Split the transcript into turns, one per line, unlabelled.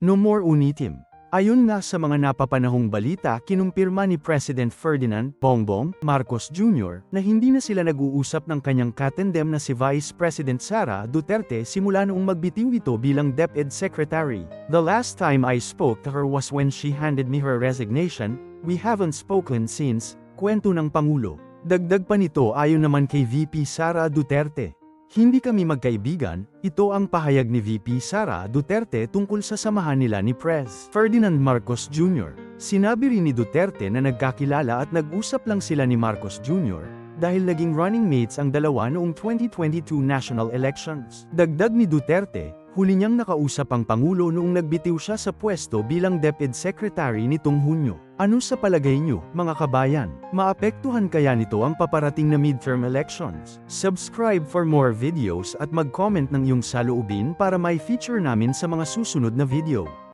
No more unitim. Ayon nga sa mga napapanahong balita, kinumpirma ni President Ferdinand Bongbong Marcos Jr. na hindi na sila nag-uusap ng kanyang katendem na si Vice President Sara Duterte simula noong magbitiw ito bilang DepEd Secretary. The last time I spoke to her was when she handed me her resignation. We haven't spoken since, kwento ng Pangulo. Dagdag pa nito ayon naman kay VP Sara Duterte. Hindi kami magkaibigan, ito ang pahayag ni VP Sara Duterte tungkol sa samahan nila ni Pres. Ferdinand Marcos Jr. Sinabi rin ni Duterte na nagkakilala at nag-usap lang sila ni Marcos Jr. dahil naging running mates ang dalawa noong 2022 national elections. Dagdag ni Duterte, huli niyang nakausap ang Pangulo noong nagbitiw siya sa pwesto bilang DepEd Secretary nitong Hunyo. Ano sa palagay niyo, mga kabayan? Maapektuhan kaya nito ang paparating na midterm elections? Subscribe for more videos at mag-comment ng iyong saloobin para may feature namin sa mga susunod na video.